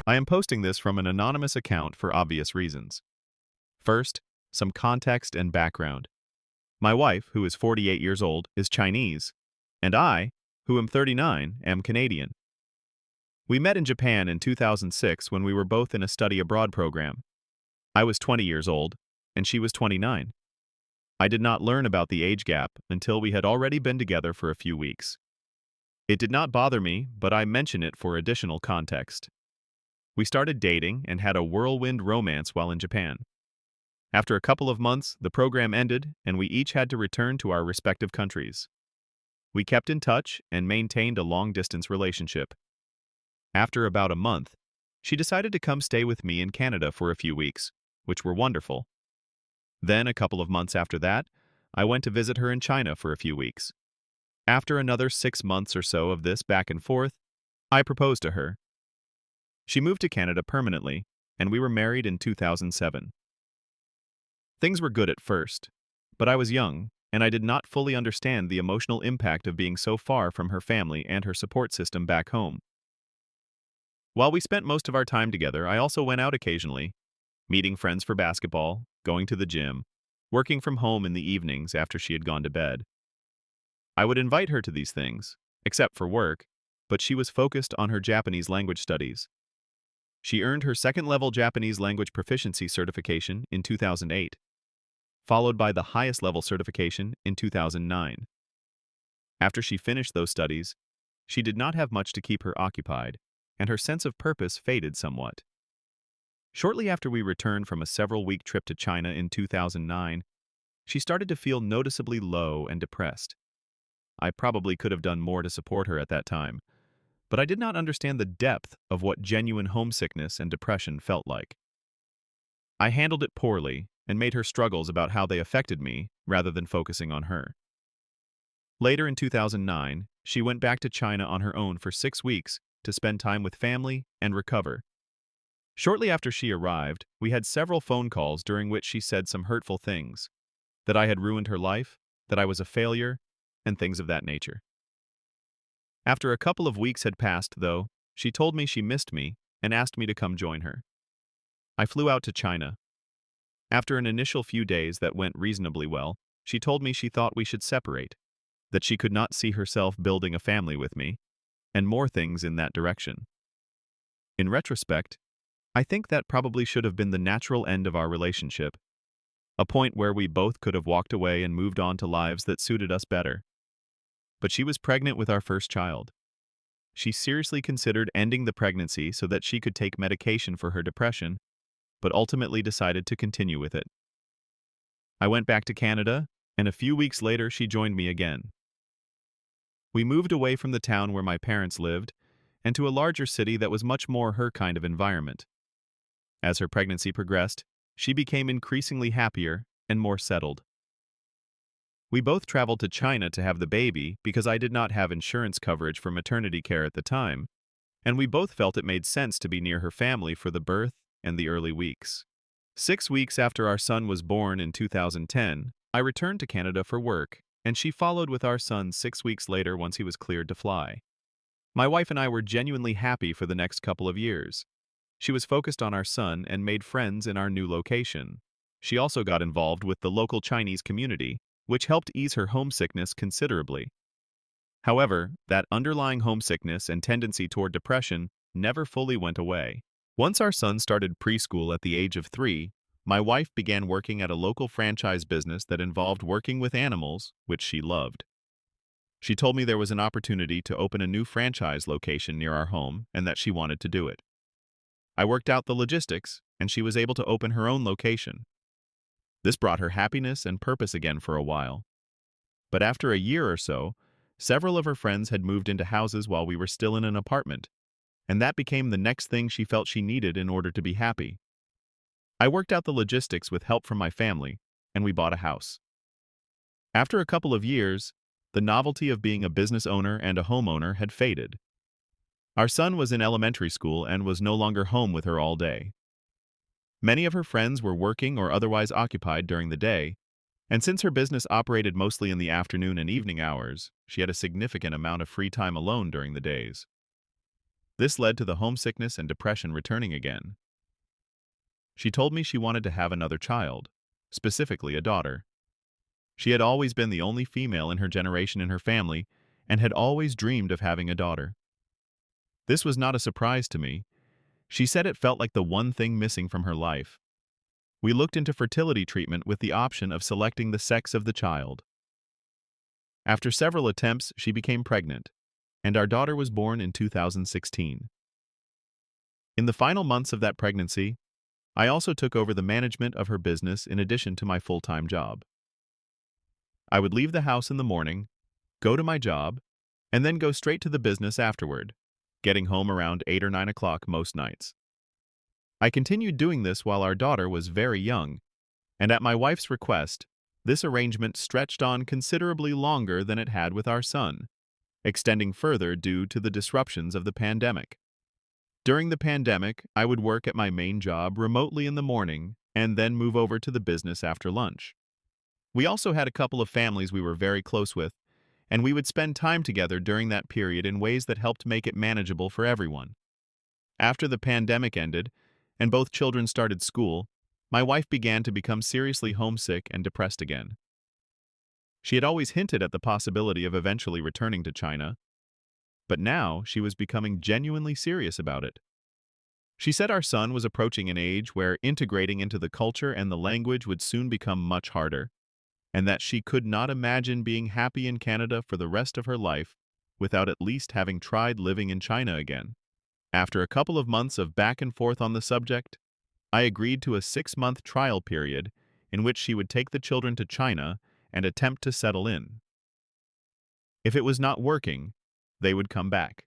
I am posting this from an anonymous account for obvious reasons. First, some context and background. My wife, who is 48 years old, is Chinese, and I, who am 39, am Canadian. We met in Japan in 2006 when we were both in a study abroad program. I was 20 years old, and she was 29. I did not learn about the age gap until we had already been together for a few weeks. It did not bother me, but I mention it for additional context. We started dating and had a whirlwind romance while in Japan. After a couple of months, the program ended and we each had to return to our respective countries. We kept in touch and maintained a long-distance relationship. After about a month, she decided to come stay with me in Canada for a few weeks, which were wonderful. Then, a couple of months after that, I went to visit her in China for a few weeks. After another 6 months or so of this back and forth, I proposed to her. She moved to Canada permanently, and we were married in 2007. Things were good at first, but I was young, and I did not fully understand the emotional impact of being so far from her family and her support system back home. While we spent most of our time together, I also went out occasionally, meeting friends for basketball, going to the gym, working from home in the evenings after she had gone to bed. I would invite her to these things, except for work, but she was focused on her Japanese language studies. She earned her second-level Japanese language proficiency certification in 2008, followed by the highest level certification in 2009. After she finished those studies, she did not have much to keep her occupied, and her sense of purpose faded somewhat. Shortly after we returned from a several-week trip to China in 2009, she started to feel noticeably low and depressed. I probably could have done more to support her at that time, but I did not understand the depth of what genuine homesickness and depression felt like. I handled it poorly and made her struggles about how they affected me rather than focusing on her. Later in 2009, she went back to China on her own for 6 weeks to spend time with family and recover. Shortly after she arrived, we had several phone calls during which she said some hurtful things, that I had ruined her life, that I was a failure, and things of that nature. After a couple of weeks had passed, though, she told me she missed me and asked me to come join her. I flew out to China. After an initial few days that went reasonably well, she told me she thought we should separate, that she could not see herself building a family with me, and more things in that direction. In retrospect, I think that probably should have been the natural end of our relationship, a point where we both could have walked away and moved on to lives that suited us better. But she was pregnant with our first child. She seriously considered ending the pregnancy so that she could take medication for her depression, but ultimately decided to continue with it. I went back to Canada, and a few weeks later she joined me again. We moved away from the town where my parents lived, and to a larger city that was much more her kind of environment. As her pregnancy progressed, she became increasingly happier and more settled. We both traveled to China to have the baby because I did not have insurance coverage for maternity care at the time, and we both felt it made sense to be near her family for the birth and the early weeks. 6 weeks after our son was born in 2010, I returned to Canada for work, and she followed with our son 6 weeks later once he was cleared to fly. My wife and I were genuinely happy for the next couple of years. She was focused on our son and made friends in our new location. She also got involved with the local Chinese community, which helped ease her homesickness considerably. However, that underlying homesickness and tendency toward depression never fully went away. Once our son started preschool at the age of 3, my wife began working at a local franchise business that involved working with animals, which she loved. She told me there was an opportunity to open a new franchise location near our home and that she wanted to do it. I worked out the logistics, and she was able to open her own location. This brought her happiness and purpose again for a while. But after a year or so, several of her friends had moved into houses while we were still in an apartment, and that became the next thing she felt she needed in order to be happy. I worked out the logistics with help from my family, and we bought a house. After a couple of years, the novelty of being a business owner and a homeowner had faded. Our son was in elementary school and was no longer home with her all day. Many of her friends were working or otherwise occupied during the day, and since her business operated mostly in the afternoon and evening hours, she had a significant amount of free time alone during the days. This led to the homesickness and depression returning again. She told me she wanted to have another child, specifically a daughter. She had always been the only female in her generation in her family and had always dreamed of having a daughter. This was not a surprise to me. She said it felt like the one thing missing from her life. We looked into fertility treatment with the option of selecting the sex of the child. After several attempts, she became pregnant, and our daughter was born in 2016. In the final months of that pregnancy, I also took over the management of her business in addition to my full-time job. I would leave the house in the morning, go to my job, and then go straight to the business afterward, getting home around 8 or 9 o'clock most nights. I continued doing this while our daughter was very young, and at my wife's request, this arrangement stretched on considerably longer than it had with our son, extending further due to the disruptions of the pandemic. During the pandemic, I would work at my main job remotely in the morning and then move over to the business after lunch. We also had a couple of families we were very close with, and we would spend time together during that period in ways that helped make it manageable for everyone. After the pandemic ended, and both children started school, my wife began to become seriously homesick and depressed again. She had always hinted at the possibility of eventually returning to China, but now she was becoming genuinely serious about it. She said our son was approaching an age where integrating into the culture and the language would soon become much harder, and that she could not imagine being happy in Canada for the rest of her life without at least having tried living in China again. After a couple of months of back and forth on the subject, I agreed to a 6-month trial period in which she would take the children to China and attempt to settle in. If it was not working, they would come back.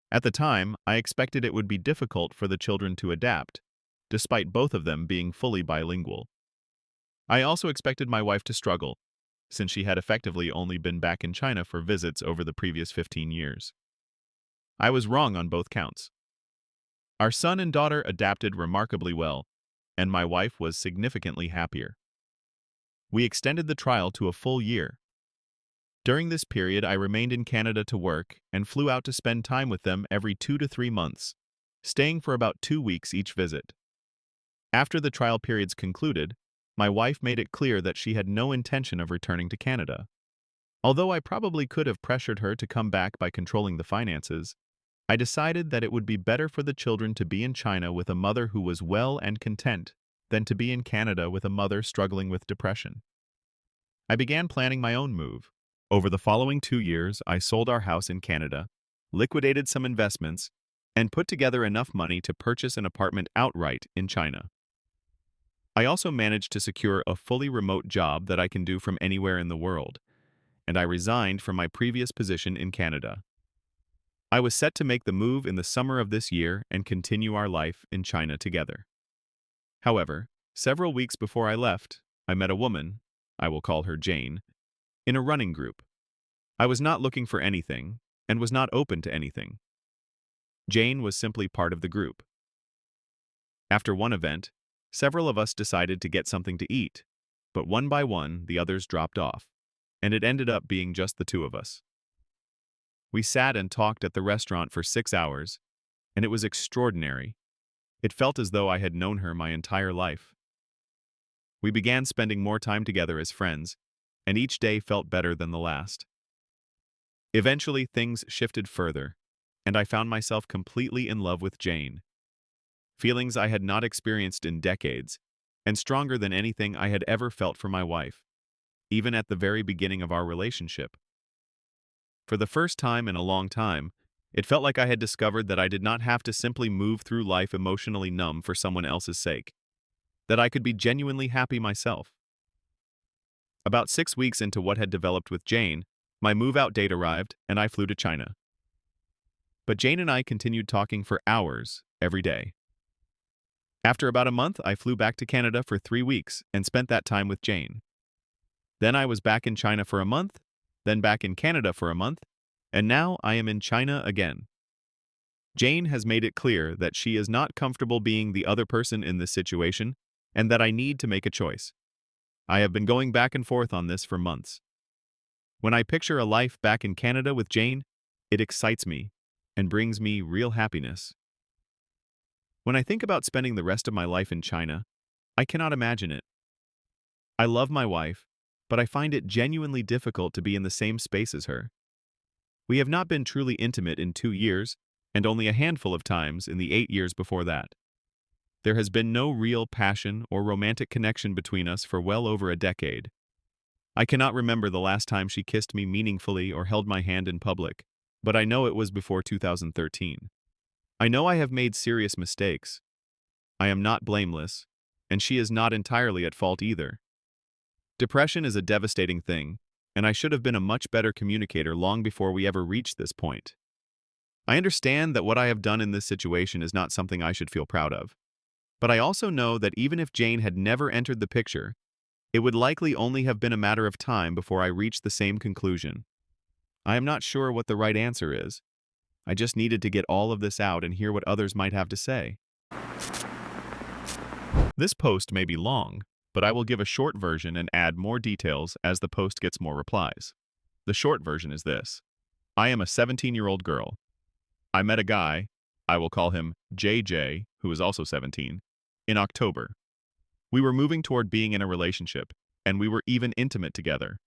At the time, I expected it would be difficult for the children to adapt, despite both of them being fully bilingual. I also expected my wife to struggle, since she had effectively only been back in China for visits over the previous 15 years. I was wrong on both counts. Our son and daughter adapted remarkably well, and my wife was significantly happier. We extended the trial to a full year. During this period, I remained in Canada to work and flew out to spend time with them every 2 to 3 months, staying for about 2 weeks each visit. After the trial periods concluded, my wife made it clear that she had no intention of returning to Canada. Although I probably could have pressured her to come back by controlling the finances, I decided that it would be better for the children to be in China with a mother who was well and content than to be in Canada with a mother struggling with depression. I began planning my own move. Over the following 2 years, I sold our house in Canada, liquidated some investments, and put together enough money to purchase an apartment outright in China. I also managed to secure a fully remote job that I can do from anywhere in the world, and I resigned from my previous position in Canada. I was set to make the move in the summer of this year and continue our life in China together. However, several weeks before I left, I met a woman, I will call her Jane, in a running group. I was not looking for anything and was not open to anything. Jane was simply part of the group. After one event, several of us decided to get something to eat, but one by one the others dropped off, and it ended up being just the 2 of us. We sat and talked at the restaurant for 6 hours, and it was extraordinary. It felt as though I had known her my entire life. We began spending more time together as friends, and each day felt better than the last. Eventually, things shifted further, and I found myself completely in love with Jane. Feelings I had not experienced in decades, and stronger than anything I had ever felt for my wife, even at the very beginning of our relationship. For the first time in a long time, it felt like I had discovered that I did not have to simply move through life emotionally numb for someone else's sake, that I could be genuinely happy myself. About 6 weeks into what had developed with Jane, my move-out date arrived and I flew to China. But Jane and I continued talking for hours every day. After about a month, I flew back to Canada for 3 weeks and spent that time with Jane. Then I was back in China for a month, then back in Canada for a month, and now I am in China again. Jane has made it clear that she is not comfortable being the other person in this situation and that I need to make a choice. I have been going back and forth on this for months. When I picture a life back in Canada with Jane, it excites me, and brings me real happiness. When I think about spending the rest of my life in China, I cannot imagine it. I love my wife, but I find it genuinely difficult to be in the same space as her. We have not been truly intimate in 2 years, and only a handful of times in the 8 years before that. There has been no real passion or romantic connection between us for well over a decade. I cannot remember the last time she kissed me meaningfully or held my hand in public, but I know it was before 2013. I know I have made serious mistakes. I am not blameless, and she is not entirely at fault either. Depression is a devastating thing, and I should have been a much better communicator long before we ever reached this point. I understand that what I have done in this situation is not something I should feel proud of. But I also know that even if Jane had never entered the picture, it would likely only have been a matter of time before I reached the same conclusion. I am not sure what the right answer is. I just needed to get all of this out and hear what others might have to say. This post may be long, but I will give a short version and add more details as the post gets more replies. The short version is this. I am a 17-year-old girl. I met a guy, I will call him JJ, who is also 17, in October. We were moving toward being in a relationship, and we were even intimate together.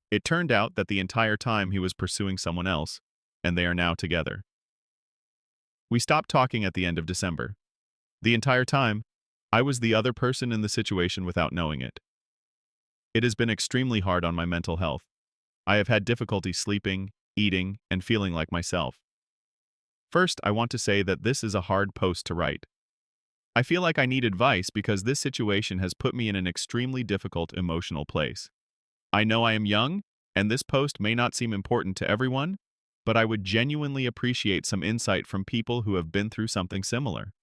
It turned out that the entire time he was pursuing someone else, and they are now together. We stopped talking at the end of December. The entire time, I was the other person in the situation without knowing it. It has been extremely hard on my mental health. I have had difficulty sleeping, eating, and feeling like myself. First, I want to say that this is a hard post to write. I feel like I need advice because this situation has put me in an extremely difficult emotional place. I know I am young, and this post may not seem important to everyone, but I would genuinely appreciate some insight from people who have been through something similar.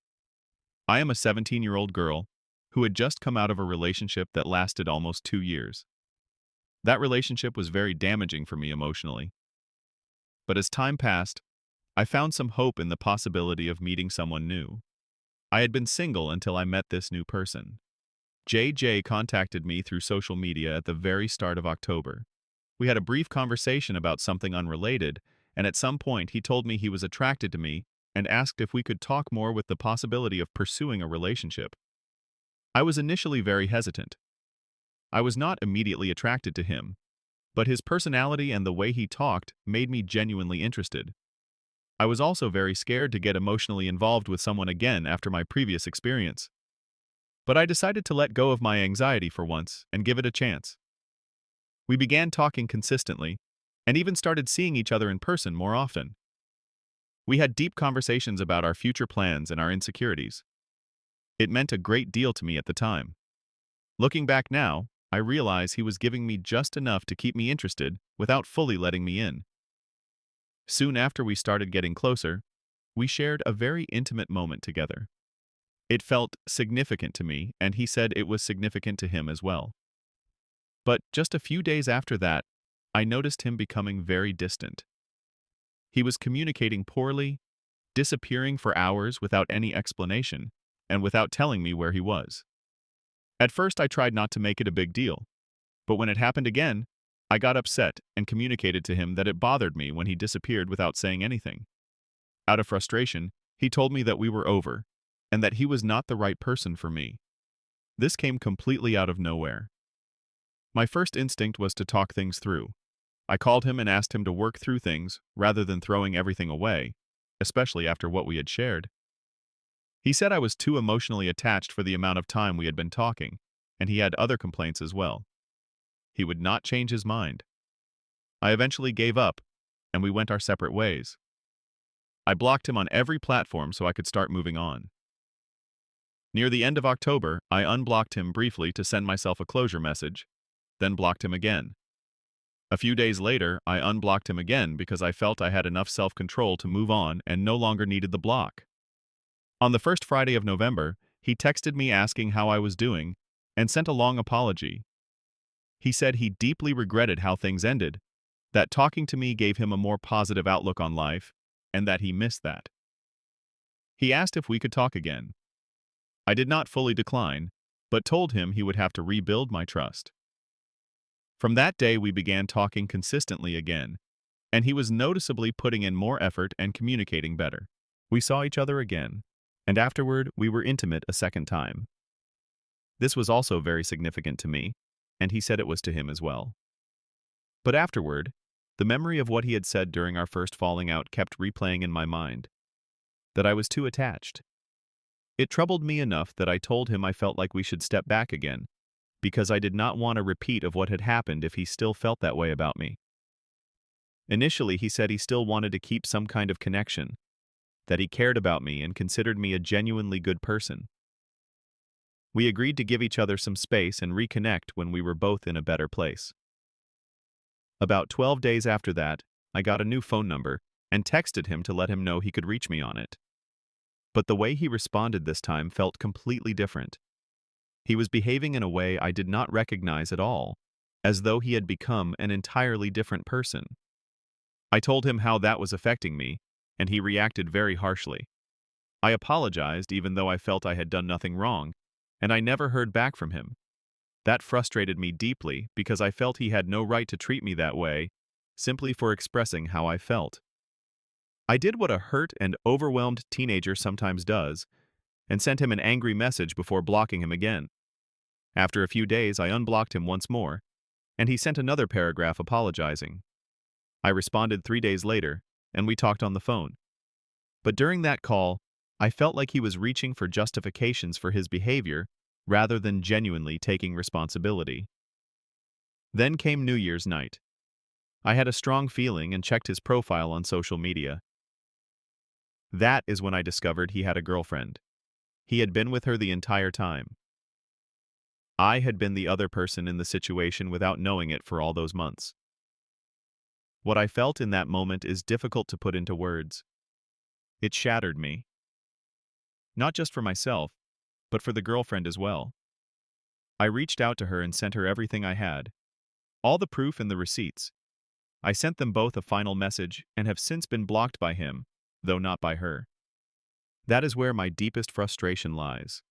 I am a 17-year-old girl who had just come out of a relationship that lasted almost 2 years. That relationship was very damaging for me emotionally. But as time passed, I found some hope in the possibility of meeting someone new. I had been single until I met this new person. JJ contacted me through social media at the very start of October. We had a brief conversation about something unrelated, and at some point he told me he was attracted to me and asked if we could talk more with the possibility of pursuing a relationship. I was initially very hesitant. I was not immediately attracted to him, but his personality and the way he talked made me genuinely interested. I was also very scared to get emotionally involved with someone again after my previous experience. But I decided to let go of my anxiety for once and give it a chance. We began talking consistently, and even started seeing each other in person more often. We had deep conversations about our future plans and our insecurities. It meant a great deal to me at the time. Looking back now, I realize he was giving me just enough to keep me interested without fully letting me in. Soon after we started getting closer, we shared a very intimate moment together. It felt significant to me, and he said it was significant to him as well. But just a few days after that, I noticed him becoming very distant. He was communicating poorly, disappearing for hours without any explanation, and without telling me where he was. At first I tried not to make it a big deal, but when it happened again, I got upset and communicated to him that it bothered me when he disappeared without saying anything. Out of frustration, he told me that we were over, and that he was not the right person for me. This came completely out of nowhere. My first instinct was to talk things through. I called him and asked him to work through things rather than throwing everything away, especially after what we had shared. He said I was too emotionally attached for the amount of time we had been talking, and he had other complaints as well. He would not change his mind. I eventually gave up, and we went our separate ways. I blocked him on every platform so I could start moving on. Near the end of October, I unblocked him briefly to send myself a closure message, then blocked him again. A few days later, I unblocked him again because I felt I had enough self-control to move on and no longer needed the block. On the first Friday of November, he texted me asking how I was doing and sent a long apology. He said he deeply regretted how things ended, that talking to me gave him a more positive outlook on life, and that he missed that. He asked if we could talk again. I did not fully decline, but told him he would have to rebuild my trust. From that day we began talking consistently again, and he was noticeably putting in more effort and communicating better. We saw each other again, and afterward we were intimate a second time. This was also very significant to me, and he said it was to him as well. But afterward, the memory of what he had said during our first falling out kept replaying in my mind, that I was too attached. It troubled me enough that I told him I felt like we should step back again, because I did not want a repeat of what had happened if he still felt that way about me. Initially, he said he still wanted to keep some kind of connection, that he cared about me and considered me a genuinely good person. We agreed to give each other some space and reconnect when we were both in a better place. About 12 days after that, I got a new phone number and texted him to let him know he could reach me on it. But the way he responded this time felt completely different. He was behaving in a way I did not recognize at all, as though he had become an entirely different person. I told him how that was affecting me, and he reacted very harshly. I apologized even though I felt I had done nothing wrong, and I never heard back from him. That frustrated me deeply because I felt he had no right to treat me that way, simply for expressing how I felt. I did what a hurt and overwhelmed teenager sometimes does, and sent him an angry message before blocking him again. After a few days, I unblocked him once more, and he sent another paragraph apologizing. I responded 3 days later, and we talked on the phone. But during that call, I felt like he was reaching for justifications for his behavior rather than genuinely taking responsibility. Then came New Year's night. I had a strong feeling and checked his profile on social media. That is when I discovered he had a girlfriend. He had been with her the entire time. I had been the other person in the situation without knowing it for all those months. What I felt in that moment is difficult to put into words. It shattered me. Not just for myself, but for the girlfriend as well. I reached out to her and sent her everything I had, all the proof and the receipts. I sent them both a final message and have since been blocked by him, though not by her. That is where my deepest frustration lies.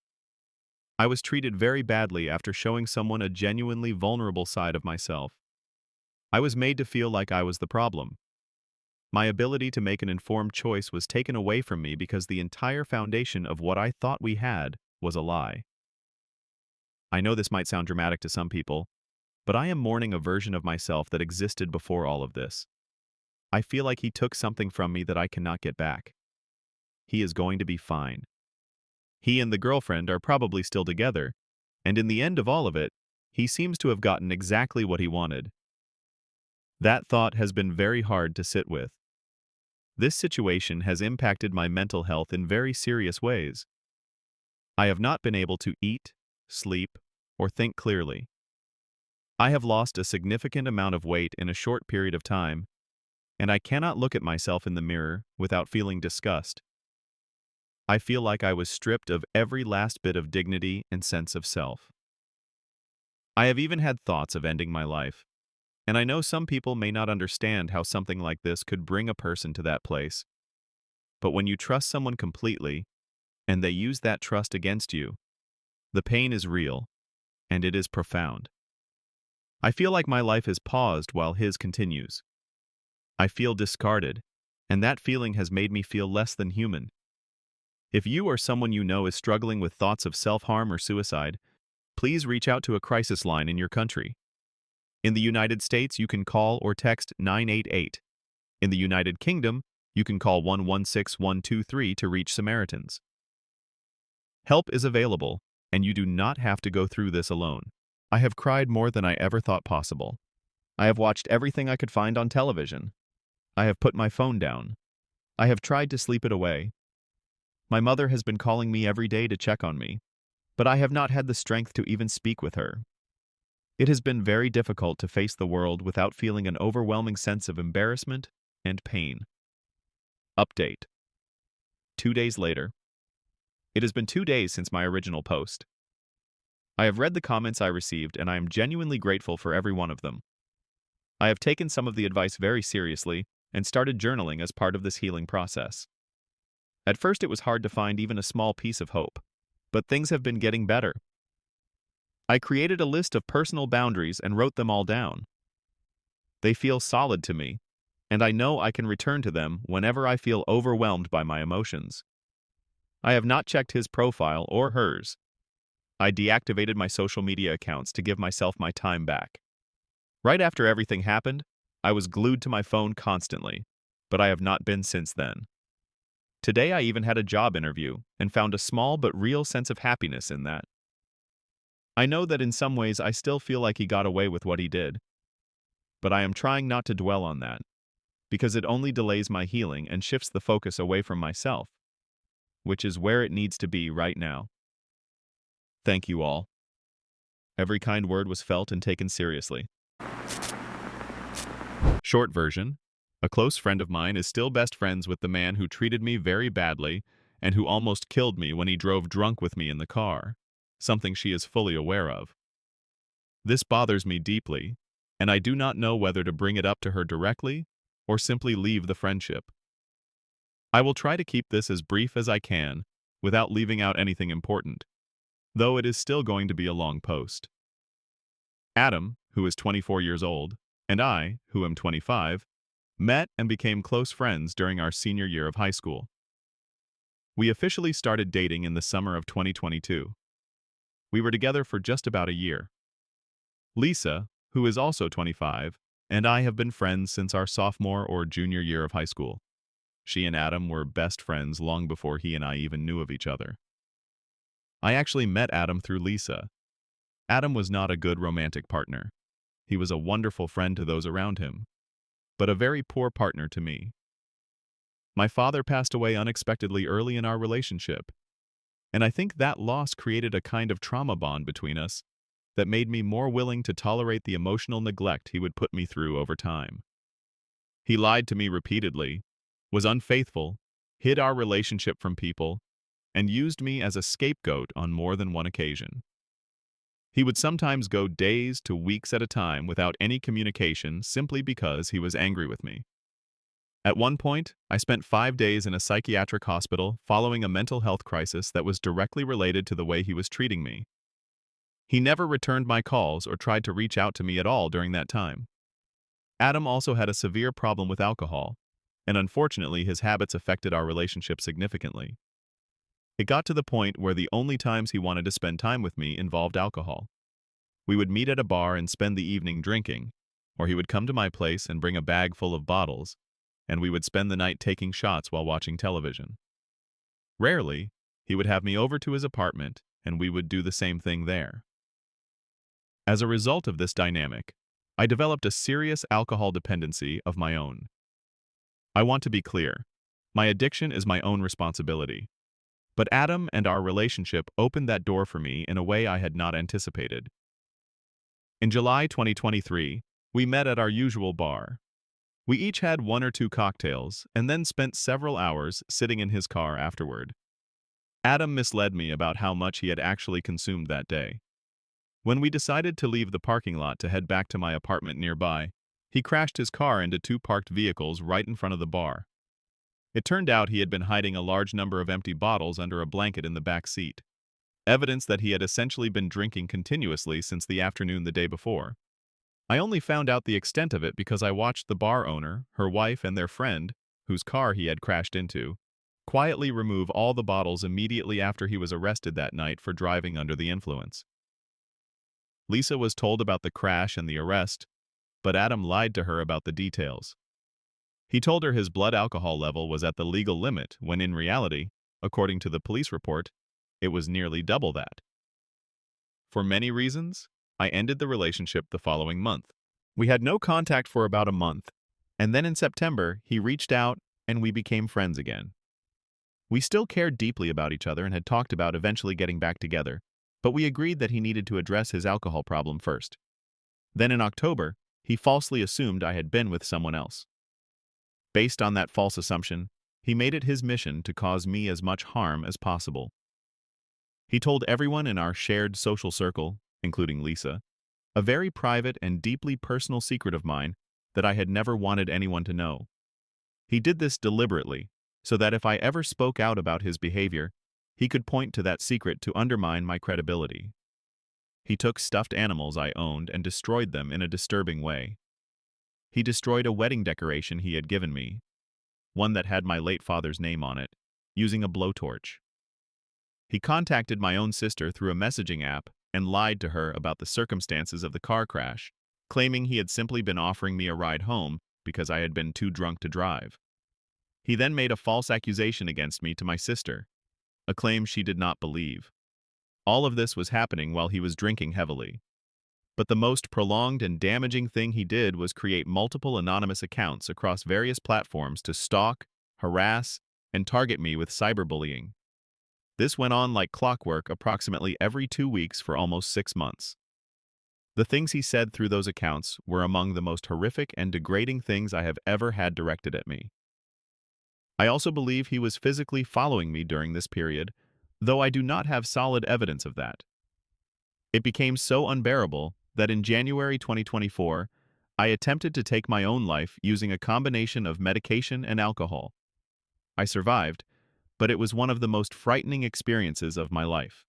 I was treated very badly after showing someone a genuinely vulnerable side of myself. I was made to feel like I was the problem. My ability to make an informed choice was taken away from me because the entire foundation of what I thought we had was a lie. I know this might sound dramatic to some people, but I am mourning a version of myself that existed before all of this. I feel like he took something from me that I cannot get back. He is going to be fine. He and the girlfriend are probably still together, and in the end of all of it, he seems to have gotten exactly what he wanted. That thought has been very hard to sit with. This situation has impacted my mental health in very serious ways. I have not been able to eat, sleep, or think clearly. I have lost a significant amount of weight in a short period of time, and I cannot look at myself in the mirror without feeling disgust. I feel like I was stripped of every last bit of dignity and sense of self. I have even had thoughts of ending my life, and I know some people may not understand how something like this could bring a person to that place. But when you trust someone completely, and they use that trust against you, the pain is real, and it is profound. I feel like my life is paused while his continues. I feel discarded, and that feeling has made me feel less than human. If you or someone you know is struggling with thoughts of self-harm or suicide, please reach out to a crisis line in your country. In the United States, you can call or text 988. In the United Kingdom, you can call 116123 to reach Samaritans. Help is available, and you do not have to go through this alone. I have cried more than I ever thought possible. I have watched everything I could find on television. I have put my phone down. I have tried to sleep it away. My mother has been calling me every day to check on me, but I have not had the strength to even speak with her. It has been very difficult to face the world without feeling an overwhelming sense of embarrassment and pain. Update. 2 days later. It has been 2 days since my original post. I have read the comments I received, and I am genuinely grateful for every one of them. I have taken some of the advice very seriously and started journaling as part of this healing process. At first it was hard to find even a small piece of hope, but things have been getting better. I created a list of personal boundaries and wrote them all down. They feel solid to me, and I know I can return to them whenever I feel overwhelmed by my emotions. I have not checked his profile or hers. I deactivated my social media accounts to give myself my time back. Right after everything happened, I was glued to my phone constantly, but I have not been since then. Today I even had a job interview and found a small but real sense of happiness in that. I know that in some ways I still feel like he got away with what he did, but I am trying not to dwell on that, because it only delays my healing and shifts the focus away from myself, which is where it needs to be right now. Thank you all. Every kind word was felt and taken seriously. Short version: a close friend of mine is still best friends with the man who treated me very badly and who almost killed me when he drove drunk with me in the car, something she is fully aware of. This bothers me deeply, and I do not know whether to bring it up to her directly or simply leave the friendship. I will try to keep this as brief as I can without leaving out anything important, though it is still going to be a long post. Adam, who is 24 years old, and I, who am 25, met and became close friends during our senior year of high school. We officially started dating in the summer of 2022. We were together for just about a year. Lisa, who is also 25, and I have been friends since our sophomore or junior year of high school. She and Adam were best friends long before he and I even knew of each other. I actually met Adam through Lisa. Adam was not a good romantic partner. He was a wonderful friend to those around him, but a very poor partner to me. My father passed away unexpectedly early in our relationship, and I think that loss created a kind of trauma bond between us that made me more willing to tolerate the emotional neglect he would put me through over time. He lied to me repeatedly, was unfaithful, hid our relationship from people, and used me as a scapegoat on more than one occasion. He would sometimes go days to weeks at a time without any communication simply because he was angry with me. At one point, I spent 5 days in a psychiatric hospital following a mental health crisis that was directly related to the way he was treating me. He never returned my calls or tried to reach out to me at all during that time. Adam also had a severe problem with alcohol, and unfortunately his habits affected our relationship significantly. It got to the point where the only times he wanted to spend time with me involved alcohol. We would meet at a bar and spend the evening drinking, or he would come to my place and bring a bag full of bottles, and we would spend the night taking shots while watching television. Rarely, he would have me over to his apartment, and we would do the same thing there. As a result of this dynamic, I developed a serious alcohol dependency of my own. I want to be clear, my addiction is my own responsibility. But Adam and our relationship opened that door for me in a way I had not anticipated. In July 2023, we met at our usual bar. We each had 1 or 2 cocktails and then spent several hours sitting in his car afterward. Adam misled me about how much he had actually consumed that day. When we decided to leave the parking lot to head back to my apartment nearby, he crashed his car into 2 parked vehicles right in front of the bar. It turned out he had been hiding a large number of empty bottles under a blanket in the back seat, evidence that he had essentially been drinking continuously since the afternoon the day before. I only found out the extent of it because I watched the bar owner, her wife, and their friend, whose car he had crashed into, quietly remove all the bottles immediately after he was arrested that night for driving under the influence. Lisa was told about the crash and the arrest, but Adam lied to her about the details. He told her his blood alcohol level was at the legal limit when in reality, according to the police report, it was nearly double that. For many reasons, I ended the relationship the following month. We had no contact for about a month, and then in September, he reached out and we became friends again. We still cared deeply about each other and had talked about eventually getting back together, but we agreed that he needed to address his alcohol problem first. Then in October, he falsely assumed I had been with someone else. Based on that false assumption, he made it his mission to cause me as much harm as possible. He told everyone in our shared social circle, including Lisa, a very private and deeply personal secret of mine that I had never wanted anyone to know. He did this deliberately, so that if I ever spoke out about his behavior, he could point to that secret to undermine my credibility. He took stuffed animals I owned and destroyed them in a disturbing way. He destroyed a wedding decoration he had given me, one that had my late father's name on it, using a blowtorch. He contacted my own sister through a messaging app and lied to her about the circumstances of the car crash, claiming he had simply been offering me a ride home because I had been too drunk to drive. He then made a false accusation against me to my sister, a claim she did not believe. All of this was happening while he was drinking heavily. But the most prolonged and damaging thing he did was create multiple anonymous accounts across various platforms to stalk, harass, and target me with cyberbullying. This went on like clockwork approximately every 2 weeks for almost 6 months. The things he said through those accounts were among the most horrific and degrading things I have ever had directed at me. I also believe he was physically following me during this period, though I do not have solid evidence of that. It became so unbearable that in January 2024, I attempted to take my own life using a combination of medication and alcohol. I survived, but it was one of the most frightening experiences of my life.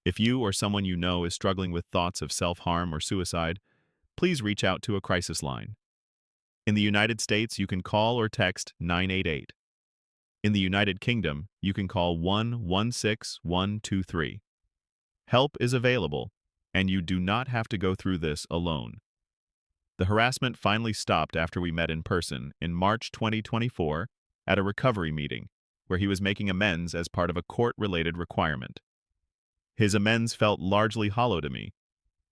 If you or someone you know is struggling with thoughts of self-harm or suicide, please reach out to a crisis line. In the United States, you can call or text 988. In the United Kingdom, you can call 116123. Help is available, and you do not have to go through this alone. The harassment finally stopped after we met in person in March 2024 at a recovery meeting, where he was making amends as part of a court-related requirement. His amends felt largely hollow to me.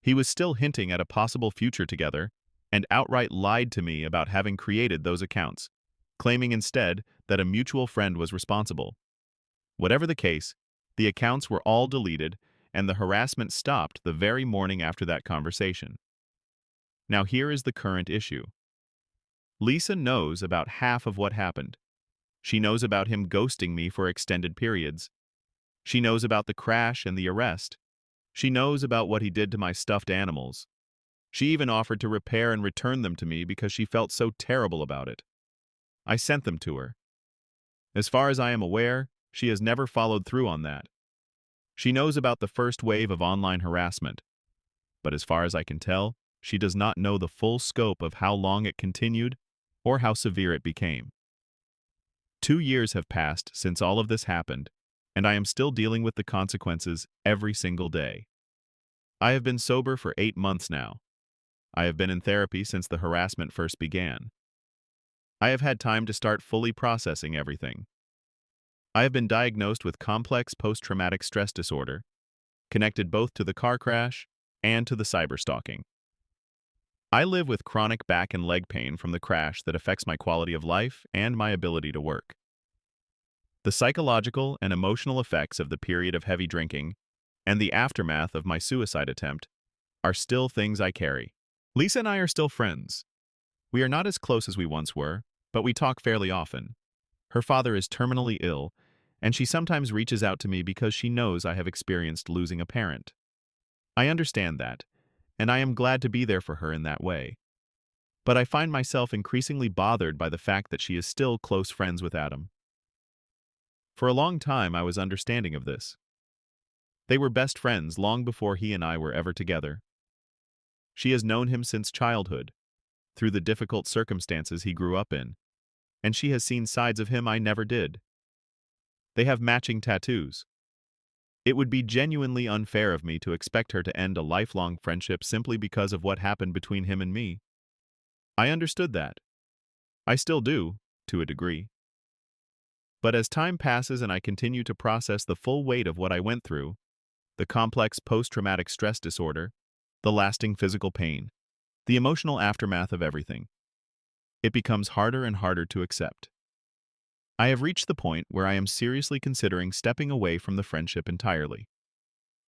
He was still hinting at a possible future together, and outright lied to me about having created those accounts, claiming instead that a mutual friend was responsible. Whatever the case, the accounts were all deleted, and the harassment stopped the very morning after that conversation. Now here is the current issue. Lisa knows about half of what happened. She knows about him ghosting me for extended periods. She knows about the crash and the arrest. She knows about what he did to my stuffed animals. She even offered to repair and return them to me because she felt so terrible about it. I sent them to her. As far as I am aware, she has never followed through on that. She knows about the first wave of online harassment, but as far as I can tell, she does not know the full scope of how long it continued or how severe it became. 2 years have passed since all of this happened, and I am still dealing with the consequences every single day. I have been sober for 8 months now. I have been in therapy since the harassment first began. I have had time to start fully processing everything. I have been diagnosed with complex post-traumatic stress disorder, connected both to the car crash and to the cyberstalking. I live with chronic back and leg pain from the crash that affects my quality of life and my ability to work. The psychological and emotional effects of the period of heavy drinking and the aftermath of my suicide attempt are still things I carry. Lisa and I are still friends. We are not as close as we once were, but we talk fairly often. Her father is terminally ill, and she sometimes reaches out to me because she knows I have experienced losing a parent. I understand that, and I am glad to be there for her in that way. But I find myself increasingly bothered by the fact that she is still close friends with Adam. For a long time, I was understanding of this. They were best friends long before he and I were ever together. She has known him since childhood, through the difficult circumstances he grew up in, and she has seen sides of him I never did. They have matching tattoos. It would be genuinely unfair of me to expect her to end a lifelong friendship simply because of what happened between him and me. I understood that. I still do, to a degree. But as time passes and I continue to process the full weight of what I went through, the complex post-traumatic stress disorder, the lasting physical pain, the emotional aftermath of everything, it becomes harder and harder to accept. I have reached the point where I am seriously considering stepping away from the friendship entirely.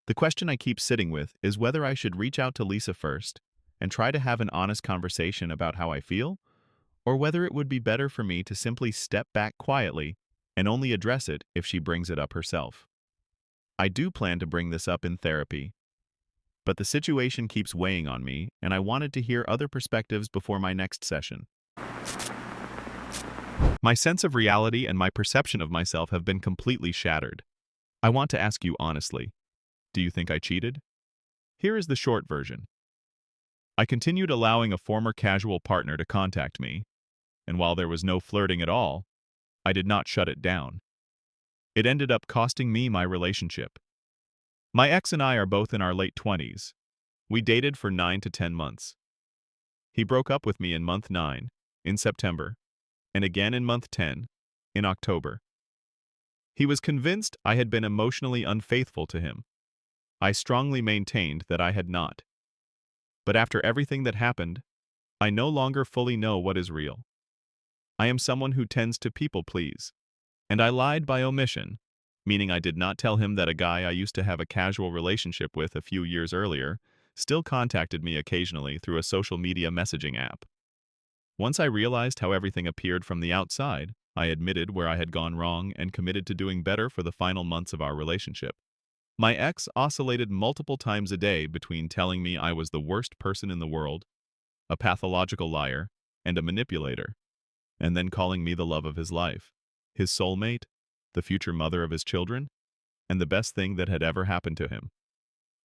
The question I keep sitting with is whether I should reach out to Lisa first and try to have an honest conversation about how I feel, or whether it would be better for me to simply step back quietly and only address it if she brings it up herself. I do plan to bring this up in therapy, but the situation keeps weighing on me, and I wanted to hear other perspectives before my next session. My sense of reality and my perception of myself have been completely shattered. I want to ask you honestly, do you think I cheated? Here is the short version. I continued allowing a former casual partner to contact me, and while there was no flirting at all, I did not shut it down. It ended up costing me my relationship. My ex and I are both in our late 20s. We dated for 9 to 10 months. He broke up with me in month 9, in September, and again in month 10, in October. He was convinced I had been emotionally unfaithful to him. I strongly maintained that I had not. But after everything that happened, I no longer fully know what is real. I am someone who tends to people please, and I lied by omission, meaning I did not tell him that a guy I used to have a casual relationship with a few years earlier still contacted me occasionally through a social media messaging app. Once I realized how everything appeared from the outside, I admitted where I had gone wrong and committed to doing better for the final months of our relationship. My ex oscillated multiple times a day between telling me I was the worst person in the world, a pathological liar, and a manipulator, and then calling me the love of his life, his soulmate, the future mother of his children, and the best thing that had ever happened to him.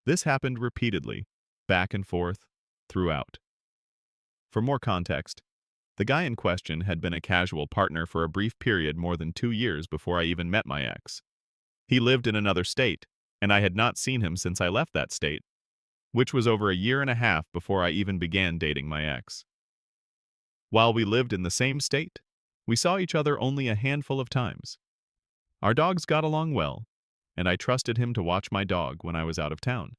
This happened repeatedly, back and forth, throughout. For more context, the guy in question had been a casual partner for a brief period more than 2 years before I even met my ex. He lived in another state, and I had not seen him since I left that state, which was over a year and a half before I even began dating my ex. While we lived in the same state, we saw each other only a handful of times. Our dogs got along well, and I trusted him to watch my dog when I was out of town.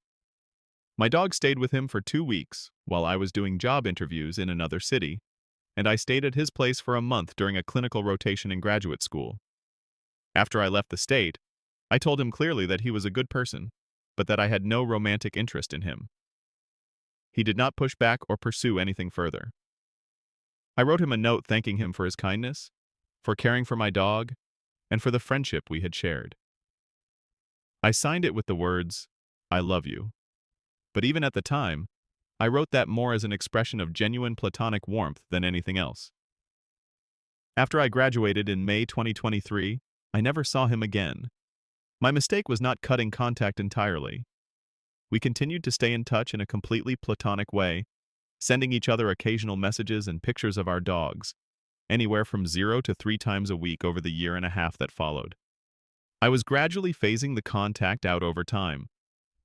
My dog stayed with him for 2 weeks while I was doing job interviews in another city, and I stayed at his place for a month during a clinical rotation in graduate school. After I left the state, I told him clearly that he was a good person, but that I had no romantic interest in him. He did not push back or pursue anything further. I wrote him a note thanking him for his kindness, for caring for my dog, and for the friendship we had shared. I signed it with the words, "I love you." But even at the time, I wrote that more as an expression of genuine platonic warmth than anything else. After I graduated in May 2023, I never saw him again. My mistake was not cutting contact entirely. We continued to stay in touch in a completely platonic way, sending each other occasional messages and pictures of our dogs, anywhere from 0 to 3 times a week over the year and a half that followed. I was gradually phasing the contact out over time,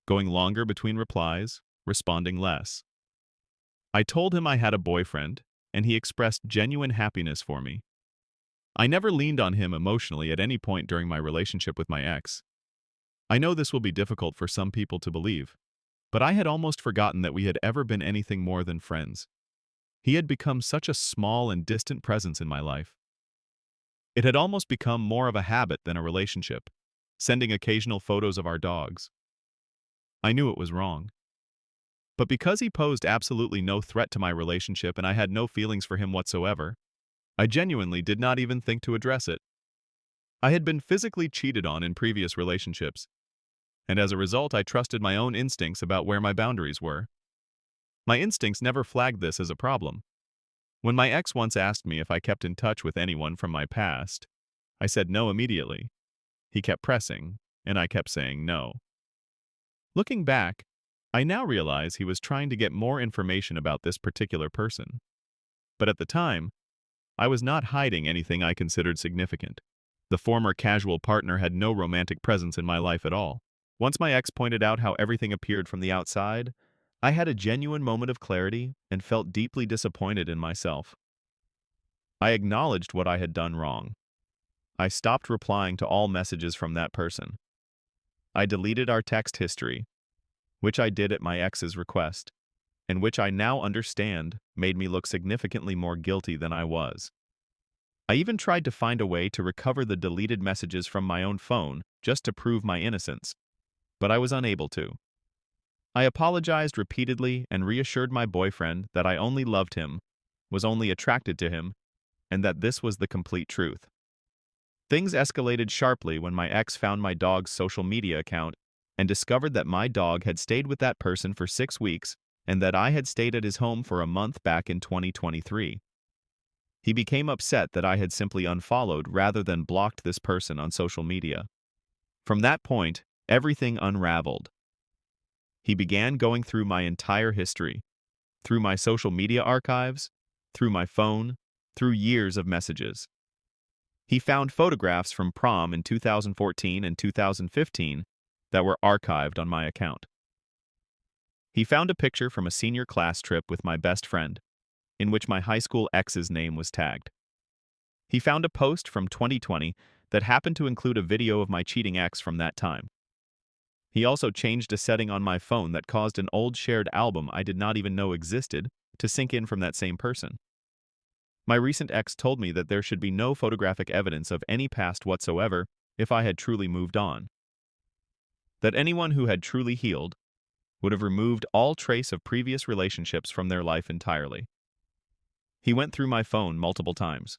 going longer between replies, responding less. I told him I had a boyfriend, and he expressed genuine happiness for me. I never leaned on him emotionally at any point during my relationship with my ex. I know this will be difficult for some people to believe, but I had almost forgotten that we had ever been anything more than friends. He had become such a small and distant presence in my life. It had almost become more of a habit than a relationship, sending occasional photos of our dogs. I knew it was wrong. But because he posed absolutely no threat to my relationship and I had no feelings for him whatsoever, I genuinely did not even think to address it. I had been physically cheated on in previous relationships, and as a result I trusted my own instincts about where my boundaries were. My instincts never flagged this as a problem. When my ex once asked me if I kept in touch with anyone from my past, I said no immediately. He kept pressing, and I kept saying no. Looking back, I now realize he was trying to get more information about this particular person. But at the time, I was not hiding anything I considered significant. The former casual partner had no romantic presence in my life at all. Once my ex pointed out how everything appeared from the outside, I had a genuine moment of clarity and felt deeply disappointed in myself. I acknowledged what I had done wrong. I stopped replying to all messages from that person. I deleted our text history, which I did at my ex's request, and which I now understand made me look significantly more guilty than I was. I even tried to find a way to recover the deleted messages from my own phone just to prove my innocence, but I was unable to. I apologized repeatedly and reassured my boyfriend that I only loved him, was only attracted to him, and that this was the complete truth. Things escalated sharply when my ex found my dog's social media account and discovered that my dog had stayed with that person for 6 weeks and that I had stayed at his home for a month back in 2023. He became upset that I had simply unfollowed rather than blocked this person on social media. From that point, everything unraveled. He began going through my entire history, through my social media archives, through my phone, through years of messages. He found photographs from prom in 2014 and 2015 that were archived on my account. He found a picture from a senior class trip with my best friend, in which my high school ex's name was tagged. He found a post from 2020 that happened to include a video of my cheating ex from that time. He also changed a setting on my phone that caused an old shared album I did not even know existed to sync in from that same person. My recent ex told me that there should be no photographic evidence of any past whatsoever if I had truly moved on. That anyone who had truly healed would have removed all trace of previous relationships from their life entirely. He went through my phone multiple times.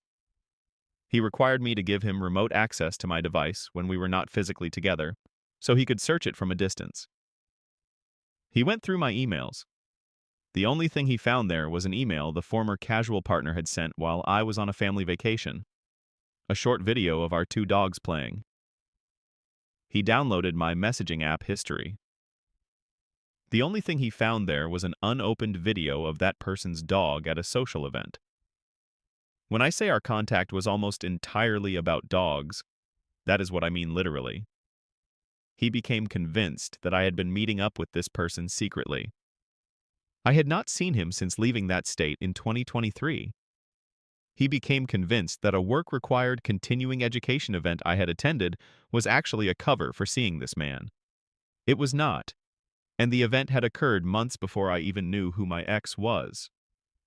He required me to give him remote access to my device when we were not physically together, so he could search it from a distance. He went through my emails. The only thing he found there was an email the former casual partner had sent while I was on a family vacation, a short video of our two dogs playing. He downloaded my messaging app history. The only thing he found there was an unopened video of that person's dog at a social event. When I say our contact was almost entirely about dogs, that is what I mean literally. He became convinced that I had been meeting up with this person secretly. I had not seen him since leaving that state in 2023. He became convinced that a work-required continuing education event I had attended was actually a cover for seeing this man. It was not, and the event had occurred months before I even knew who my ex was.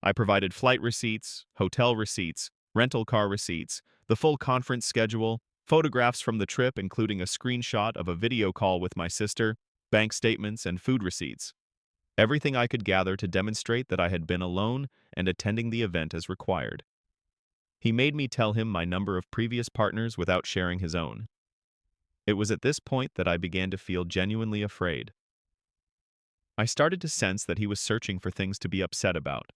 I provided flight receipts, hotel receipts, rental car receipts, the full conference schedule, photographs from the trip including a screenshot of a video call with my sister, bank statements, and food receipts. Everything I could gather to demonstrate that I had been alone and attending the event as required. He made me tell him my number of previous partners without sharing his own. It was at this point that I began to feel genuinely afraid. I started to sense that he was searching for things to be upset about,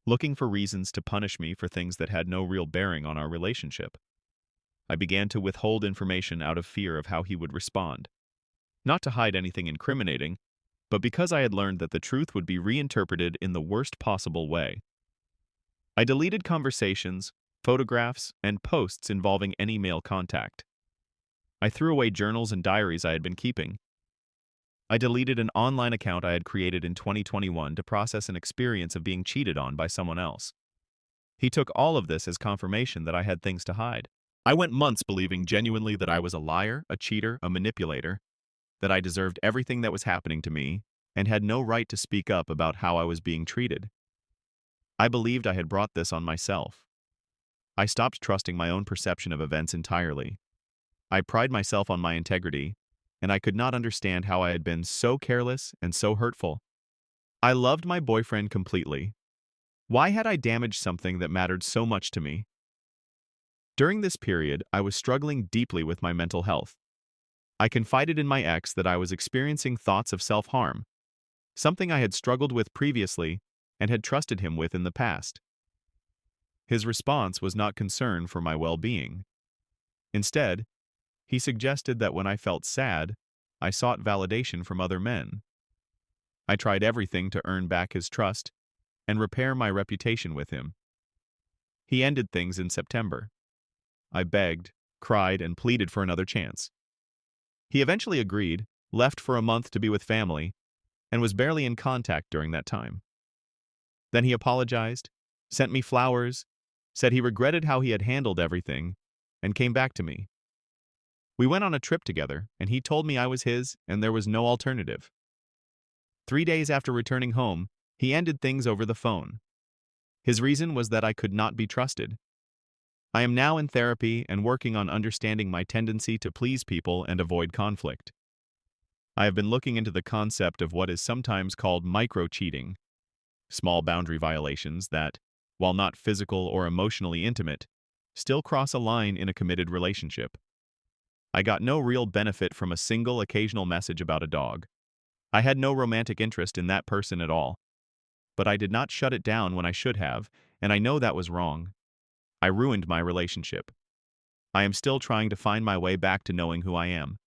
looking for reasons to punish me for things that had no real bearing on our relationship. I began to withhold information out of fear of how he would respond. Not to hide anything incriminating, but because I had learned that the truth would be reinterpreted in the worst possible way. I deleted conversations, photographs, and posts involving any male contact. I threw away journals and diaries I had been keeping. I deleted an online account I had created in 2021 to process an experience of being cheated on by someone else. He took all of this as confirmation that I had things to hide. I went months believing genuinely that I was a liar, a cheater, a manipulator, that I deserved everything that was happening to me and had no right to speak up about how I was being treated. I believed I had brought this on myself. I stopped trusting my own perception of events entirely. I pride myself on my integrity, and I could not understand how I had been so careless and so hurtful. I loved my boyfriend completely. Why had I damaged something that mattered so much to me? During this period, I was struggling deeply with my mental health. I confided in my ex that I was experiencing thoughts of self-harm, something I had struggled with previously and had trusted him with in the past. His response was not concern for my well-being. Instead, he suggested that when I felt sad, I sought validation from other men. I tried everything to earn back his trust and repair my reputation with him. He ended things in September. I begged, cried, and pleaded for another chance. He eventually agreed, left for a month to be with family, and was barely in contact during that time. Then he apologized, sent me flowers, said he regretted how he had handled everything, and came back to me. We went on a trip together, and he told me I was his and there was no alternative. 3 days after returning home, he ended things over the phone. His reason was that I could not be trusted. I am now in therapy and working on understanding my tendency to please people and avoid conflict. I have been looking into the concept of what is sometimes called micro-cheating, small boundary violations that, while not physical or emotionally intimate, still cross a line in a committed relationship. I got no real benefit from a single occasional message about a dog. I had no romantic interest in that person at all. But I did not shut it down when I should have, and I know that was wrong. I ruined my relationship. I am still trying to find my way back to knowing who I am.